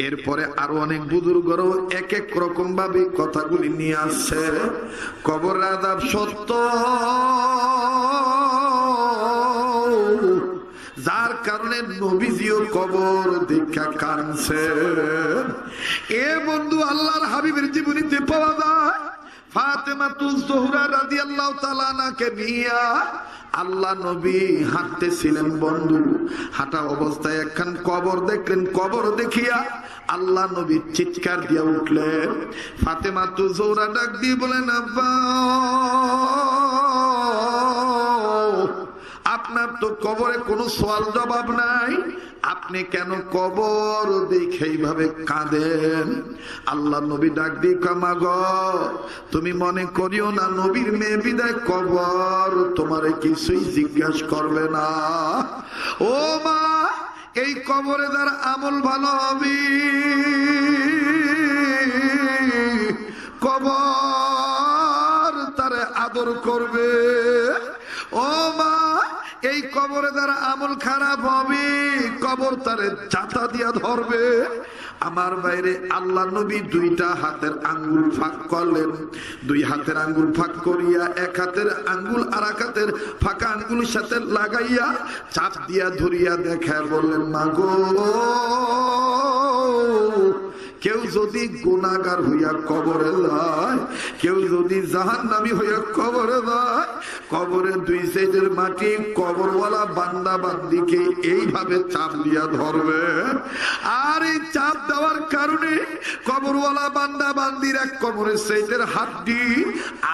এরপরে আরো অনেক বুজুর্গরাও এক এক রকম ভাবে কথাগুলি নিয়ে আসছে। কবর আযাব সত্য, যার কারণে নবীজিও কবর দেখা কাঁদছেন। এ বন্ধু, আল্লাহর হাবিবের জীবনীতে পাওয়া যায় ফাতেমাতুজ জোহরা রাদিয়াল্লাহু তাআলা আনহাকে নিয়া আল্লাহ নবী হাঁটতেছিলেন। বন্ধু, হাঁটা অবস্থায় একখান কবর দেখলেন। কবর দেখিয়া আল্লাহ নবী চিৎকার দিয়া উঠলেন। ফাতেমাতুজ জোহরা ডাক দিয়ে বলেন, আব্বা, আপনার তো কবরে কোনো সওয়াল জবাব নাই, আপনি কেন কবর দেখে এইভাবে কাঁদেন? আল্লাহ নবী ডাক দিয়ে কয়, মা গো, তুমি মনে করিও না নবীর মেয়ে বিদায় কবর তোমারে কিছুই জিজ্ঞাসা করবে না। ও মা, এই কবরে যার আমল ভালো হবে, কবর তারে আদর করবে। ও মা, এই কবরে যারা আমল খারাপ হবে, কবর তারে জাতা দিয়া ধরবে। আমার বাইরে আল্লাহ নবী দুইটা হাতের আঙ্গুল ফাঁক করলেন। দুই হাতের আঙ্গুল ফাঁক করিয়া এক হাতের আঙ্গুল আর এক হাতের ফাঁকা আঙ্গুলের সাথে লাগাইয়া চাপ দিয়া ধরিয়া দেখায় বললেন, মা গো, কেউ যদি গুনাহগার হইয়া কবরে যায়, কেউ যদি জাহান্নামী হইয়া কবরে যায়, কবরের দুই সাইডের মাটি কবরওয়ালা বান্দা বান্দিকে এইভাবে চাপ দিয়া ধরবে। আর এই চাপ দেওয়ার কারণে কবরওয়ালা বান্দা বান্দির এক কবরের সাইডের হাড্ডি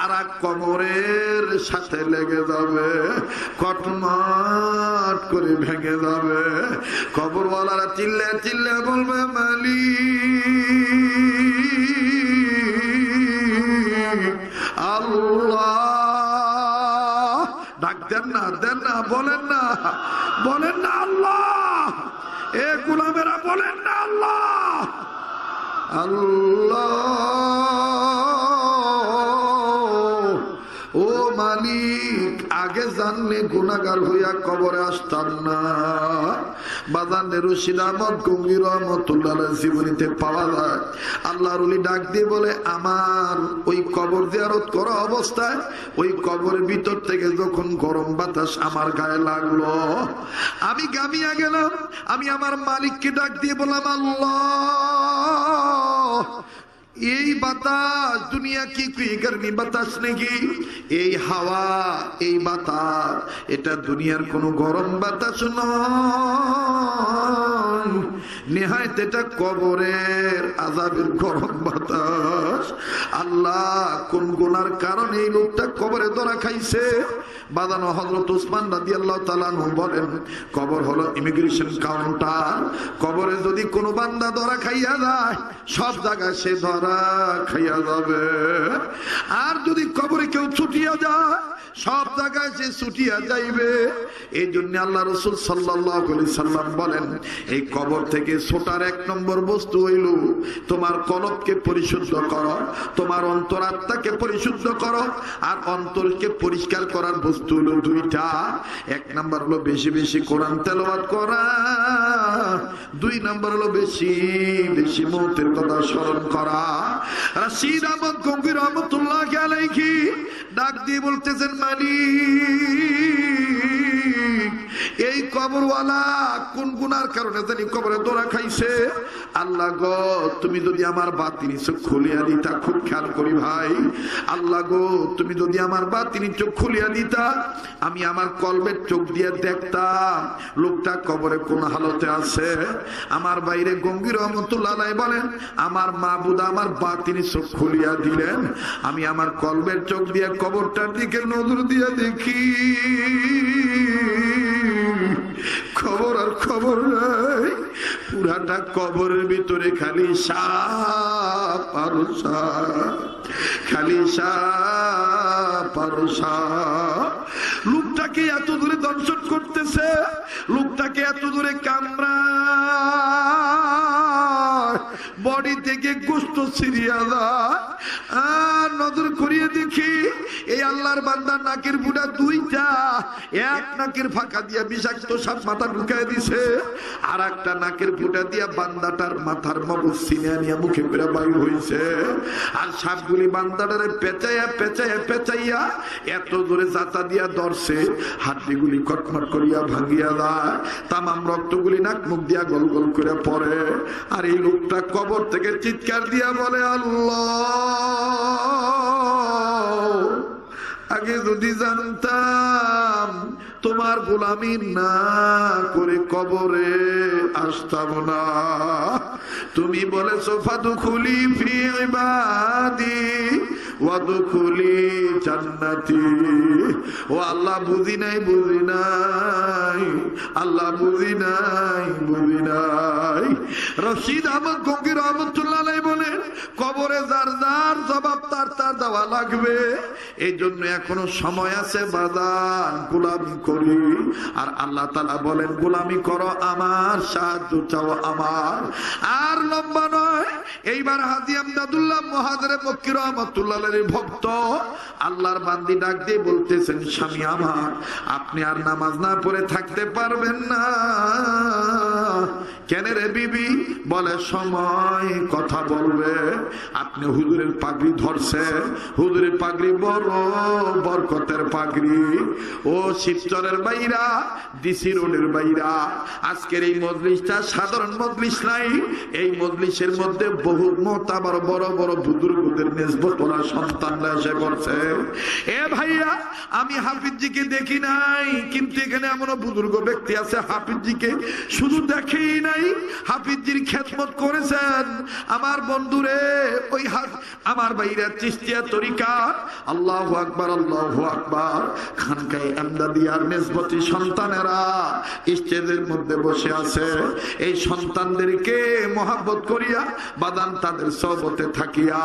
আর এক কবরের সাথে লেগে যাবে, কটমট করে ভেঙে যাবে। কবরওয়ালারা চিল্লে চিল্লে বলবে, মালিক, আল্লাহ। ডাক দেন না, দেন না, বলেন না, বলেন না আল্লাহ। এ গোলামেরা বলেন না আল্লাহ, আল্লাহ। ও মালিক, আগে জানলে গুনাহগার হইয়া কবরে আসতাম না। বাজানে রশিদ আহমদ গঙ্গি রহমতুল্লাহ জীবনীতে পাওয়া যায়, আল্লাহর ওলি ডাক দিয়ে বলে, আমার ওই কবর জিয়ারত করা অবস্থায় ওই কবরের ভিতর থেকে যখন গরম বাতাস আমার গায়ে লাগলো, আমি গামিয়া গেলাম। আমি আমার মালিককে ডাক দিয়ে বললাম, আল্লাহ, এই বাতাস দুনিয়া কি কোई गर्मी বাতাস নাকি? এই হাওয়া, এই বাতাস, এটা দুনিয়ার কোন গরম বাতাস নয়, নেহায়েত এটা কবরের আযাবের গরম বাতাস। আল্লাহ কোন গুনার কারণে এই লোকটা কবরে ধরা খাইছে? বাদানো হযরত ওসমান রাদিয়াল্লাহু তাআলা আনহু বলেন, কবর হলো ইমিগ্রেশন কাউন্টার। কবরে যদি কোনো বান্দা ধরা খাইয়া যায়, সব জায়গায় সে ধরা খাইয়া যাবে। আর যদি কবরে কেউ ছুটিয়া যায়, সব জায়গায় সে ছুটিয়া যাইবে। এই জন্য আল্লাহ রাসূল সাল্লাল্লাহু আলাইহি সাল্লাম বলেন, এই কবর থেকে ছোটার এক নম্বর বস্তু হইল তোমার কলবকে পরিশুদ্ধ করো, তোমার অন্তরাত্মাকে পরিশুদ্ধ করো। আর অন্তরকে পরিষ্কার করার বস্তু হলো দুইটা। এক নম্বর হলো বেশি বেশি কোরআন তেলাওয়াত করা, দুই নম্বর হলো বেশি বেশি মওতের কথা স্মরণ করা। রশিদ আহমদ গঙ্গোহী রহমাতুল্লাহি আলাইহি ডাক দিয়ে বলতেছেন, মালিক এই কবরওয়ালা কোন গুনার কারণে জানি কবরে ধরা খাইছে? আল্লাহ গো, তুমি যদি আমার বাতিনি চোখ খুলিয়া দিতা, খুব খেয়াল করি ভাই, আল্লাহ গো তুমি যদি আমার বাতিনি চোখ খুলিয়া দিতা, আমি আমার কলবের চোখ দিয়ে দেখতাম লোকটা কবরে কোন হালতে আছে। আমার বাইরে গঙ্গোহী রহমাতুল্লাহ আলাইহি বলেন, আমার মাবুদ আমার বাতিনি চোখ খুলিয়া দিলেন, আমি আমার কলবের চোখ দিয়ে কবরটার দিকে নজর দিয়ে দেখি, খবর আর খবর নাই, পুরাটা কবরের ভিতরে খালি সাপ আর সাপ, খালি সাপ আর সাপ। লোকটাকে এত দূরে দর্শন করতেছে, লোকটাকে এত দূরে কামড়ায়, বডি থেকে গোশত ছিড়িয়া যায়। আর নজর করিয়ে দেখি এই আল্লাহর বান্দার নাকের বুড়া দুইটা, এক নাকের ফাঁকা দিয়া বিষাক্ত সাপ মাথা ঢুকাই দিছে, আর একটা নাকের ফুটা দিয়া বান্দাটার মাথার মগজ ছিনিয়া নিয়ে মুখে পেরা বাইর হইছে। আর সাপগুলি বান্দাটারে পেঁচাইয়া পেঁচাইয়া পেঁচাইয়া এত জোরে জাতা দিয়া ধরছে, হাড্ডিগুলি কটমট করিয়া ভাঙিয়া যায়, তামাম রক্তগুলি নাক মুখ দিয়া গল গল করে পড়ে। আর এই লোকটা কবর থেকে চিৎকার দিয়া বলে, আল্লাহ আগে যদি জানতাম তোমার গোলামি না করে কবরে আসতাম না। তুমি বলেছো ফাদখুলি ফি ইবাদি ওয়াদখুলি জান্নাতি। ও আল্লাহ বুঝি নাই, বুঝি নাই, আল্লাহ বুঝি নাই, বুঝি নাই। রশিদ আহমদ গঙ্গোহী রহমাতুল্লাহ আলাইহি বলেন, কবরে যার যার জবাব তার তার দেওয়া লাগবে। এই জন্য এখনো সময় আছে বাজান, গোলামি করি। আর আল্লাহ তাআলা বলেন, গোলামি করো আমার, সাহায্য চাও আমার। আর লম্বা নয়, এইবার হাজী আমদাদুল্লাহ মুহাজিরে মক্কি রহমাতুল্লাহ আলাইহির ভক্ত আল্লাহর বান্দি ডাক দিয়ে বলতেছেন, স্বামী আমার, আপনি আর নামাজ না পড়ে থাকতে পারবেন না। কেন রে বিবি? বলে সময় কথা বলবে। আপনি হুজুরের পাগড়ি ধরছেন, হুজুরের পাগড়ি বড় বরকতের পাগড়ি। ও শিবচরের বাইরা, ডিসি রোডের বাইরা, আজকের এই মজলিসটা সাধারণ মজলিস নাই। এই মজলিসের মধ্যে বহু মোতাবার বড় বড় বুজুর্গদের নিসবত ওরা সন্তানরা এসে করছে। এ ভাইয়া, আমি হাফিজজিকে দেখি নাই, কিন্তু এখানে এমন বুজুর্গ ব্যক্তি আছে হাফিজজিকে শুধু দেখেই নাই, হাফিজজির খেদমত করেছেন। আমার বন্ধুরে, ওই আমার ভাইরা চিশতিয়া তরিকা, আল্লাহু আকবার, আল্লাহু আকবার, খানকায়ে আমদাদিয়ার নিসবতি সন্তানেরা স্টেজের মধ্যে বসে আছে। এই সন্তানদেরকে মহব্বত করিয়া বাদান তাদের সহবতে থাকিয়া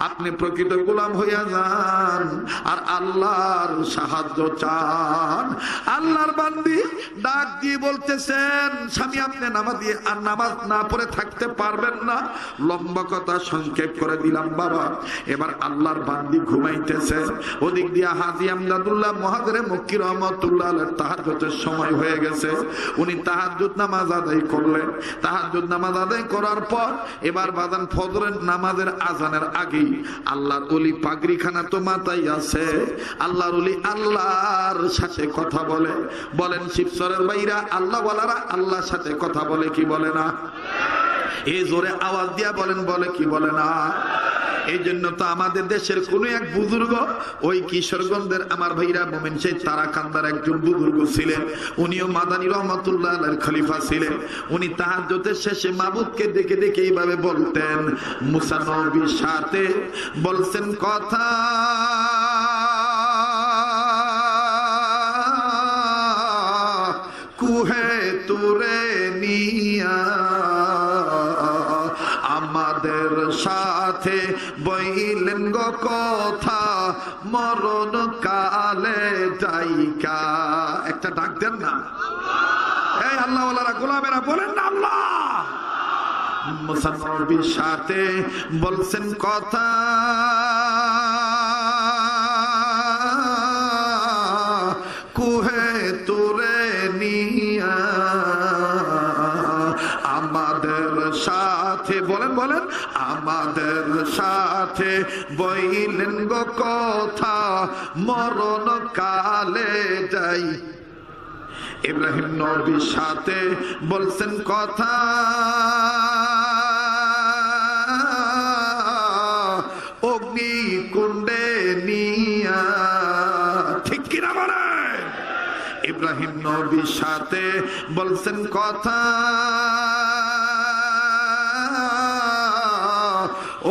আপনি প্রকৃত গোলাম হইয়া যান, আর আল্লাহর সাহায্য চান। আল্লাহর বান্দি ডাক দিয়ে বলতেছেন, স্বামী আপনি নামাজি আর নামাজ না পড়ে থাকতে পারবেন না। লম্বা কথা সংক্ষেপ করে দিলাম বাবা। এবার আল্লাহর বান্দি ঘুমাইতেছে, ওদিক দিয়া হাজী আমদাদুল্লাহ মুহাজিরে মক্কি রহমাতুল্লাহ আলাইহি তাহাজ্জুদের সময় হয়ে গেছে। উনি তাহাজ্জুদ নামাজ আদায় করলেন। তাহাজ্জুদ নামাজ আদায় করার পর এবার বাদান ফজরের নামাজের আজানের আগেই আল্লাহর ওলি পাগড়িখানা তো মাথায় আছে, আল্লাহর ওলি আল্লাহর সাথে কথা বলে। বলেন শিবচরের বাইরা, আল্লাহ ওয়ালারা আল্লাহর সাথে কথা বলে কি বলে না? এই জোরে আওয়াজ দিয়া বলেন, বলে কি বলে না? এই জন্য তো আমাদের দেশের কোন এক বুজুর্গ, ওই কিশোরগঞ্জের আমার ভাইরা মোমেন সেই তারাকান্দার একজন বুজুর্গ ছিলেন, উনিও মাদানী রহমাতুল্লাহ আলাইহির খলিফা ছিলেন। উনি তাহাজ্জুদের শেষে মাবুদকে ডেকে ডেকে এইভাবে বলতেন, মুসা নবীর সাথে বলছেন কথা, কুহে তুরে নিয়া আমাদের সাথে বইলেন গো কথা, মরণ কালে যাইকা। একটা ডাক দেন না, এই আল্লাহ ওয়ালারা গোলামেরা বলেন না আল্লাহ। মুসা নবীর সাথে বলছেন কথা, কুহে তুরে নিয়া আমাদের সাথে, বলেন বলেন, আমাদের সাথে বইলেন গো কথা, মরণ কালে যাই। ইব্রাহিম নবীর সাথে বলছেন কথা, অগ্নি কুণ্ডে নিয়া। ঠিক কিনা বলে? ইব্রাহিম নবীর সাথে বলছেন কথা,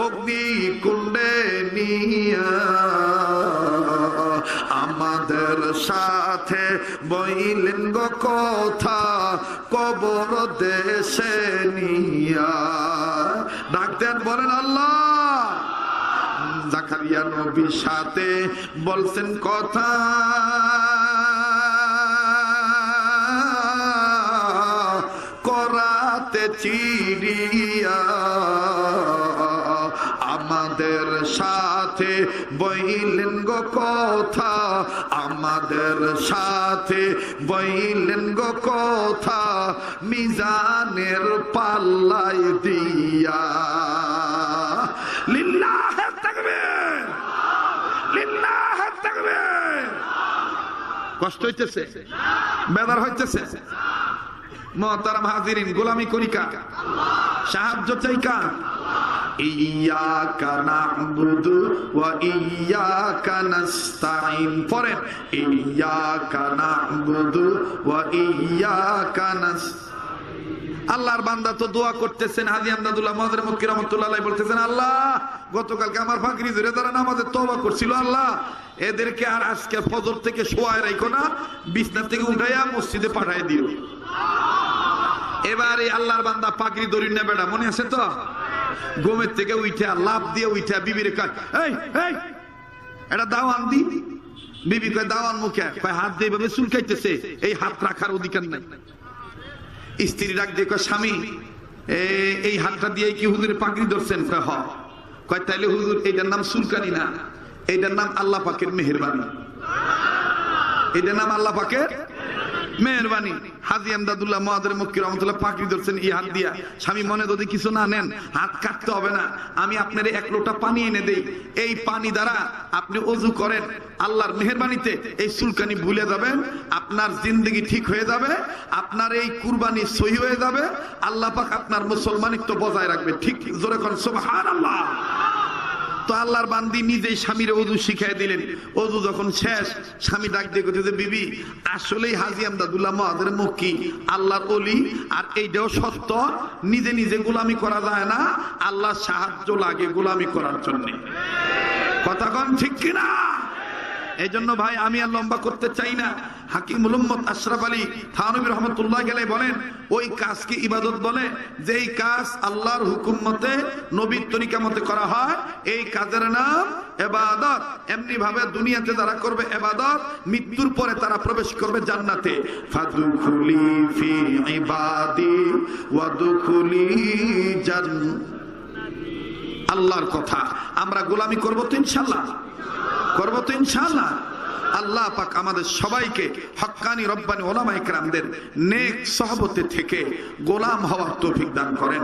অগ্নি কুণ্ডে নিয়া আমাদের সাথে বইলেন গো কথা, কবর দেশে নিয়া। ডাক দেন, বলেন আল্লাহ। জাকারিয়া নবীর সাথে বলছেন কথা, করাতে চিড়িয়া আমাদের সাথে বইলেন গো কথা, আমাদের সাথে বইলেন গো কথা, মিজানের পাল্লাই দিয়া। লিল্লাহে তাকবীর, লিল্লাহে তাকবীর। কষ্ট হইতেছে, বেদার হইতেছে। মুহতারাম হাজিরিন, গোলামি করি কার? সাহায্য চাই কার? ইয়্যাকা না'বুদু ওয়া ইয়্যাকা নাস্তাঈন। পড়েন, ইয়্যাকা না'বুদু ওয়া ইয়্যাকা নাস্তাঈন। আল্লাহর বান্দা তো দোয়া করতেছেন। হাজী আমদাদুল্লাহ মাদানী মক্কি রাহমাতুল্লাহ আলাইহি বলতেছেন, আল্লাহ গতকালকে আমার ফাকরি ধরে তারা নামাজে তওবা করছিল, আল্লাহ এদেরকে আর আজকে ফজর থেকে শোয়ায় রাখো না, বিছনা থেকে উঠাইয়া মসজিদে পাঠায় দিও। এবার এই আল্লাহর বান্দা পাগড়ি দড়ি নেবে না, মনে আছে তো? ঘুমের থেকে উঠা লাভ দিয়ে উঠা বিবির কয়, এই এই এটা দাওয়ান দি। বিবি কয়, দাওয়ান মুখে? কয়, হাত দিয়ে ভাবে চুলকাইতেছে, এই হাত রাখার অধিকার নাই। স্ত্রী ডাক দিয়ে কয়, স্বামী এই হাতটা দিয়ে কি হুজুরের পাগড়ি ধরছেন? কয়, হ। কয়, তাইলে হুজুর এটার নাম চুলকানি না, এটার নাম আল্লাহ পাকের মেহেরবানি। এটার নাম আল্লাহ পাকের মেহেরবানি। হাজী আমদাদুল্লাহ মাদানী মক্কি রাহমাতুল্লাহ পাগড়ি ধরছেন এই হাত দিয়া। স্বামী মনে যদি কিছু না নেন, হাত কাটতে হবে না, আমি আপনার এক লোটা পানি এনে দেই, এই পানি দ্বারা আপনি ওযু করেন, আল্লাহর মেহেরবানিতে এই চুলকানি ভুলে যাবেন, আপনার জিন্দেগি ঠিক হয়ে যাবে, আপনার এই কুরবানি সহি হয়ে যাবে, আল্লাহ পাক আপনার মুসলমানিত্ব বজায় রাখবে। ঠিক জোরে কোন সুবহানাল্লাহ। তো আল্লাহর বান্দি নিজেই স্বামীর ওযু শিখাই দিলেন। ওযু যখন শেষ, স্বামী ডাক দিয়ে কইতেছে, বিবি আসলেই হাজী আমদাদুল্লাহ মাদানী মক্কি আল্লাহর ওলি, আর এইটাও সত্য, নিজে নিজে গোলামি করা যায় না, আল্লাহর সাহায্য লাগে গোলামি করার জন্য। কথা কোন ঠিক কিনা? এই জন্য ভাই আমি আর লম্বা করতে চাই না। হাকিমুল উম্মত আশরাফ আলী থানভী রহমাতুল্লাহ আলাইহি বলেন, ওই কাজকে ইবাদত বলে যেই কাজ আল্লাহর হুকুম মতে নবীর তরিকা মতে করা হয়, এই কাজের নাম ইবাদত। এমনি ভাবে দুনিয়াতে যারা করবে ইবাদত, মৃত্যুর পরে তারা প্রবেশ করবে জান্নাতে। ফাদখুলি ফি ইবাদি ওয়াদখুলি জান্নাত। আল্লাহর কথা, আমরা গোলামি করব তো ইনশাআল্লাহ, করবো তো ইনশাআল্লাহ। আল্লাহ পাক আমাদের সবাইকে হক্কানি রব্বানি ওলামায়ে কেরামদের নেক সহবতে থেকে গোলাম হওয়ার তৌফিক দান করেন।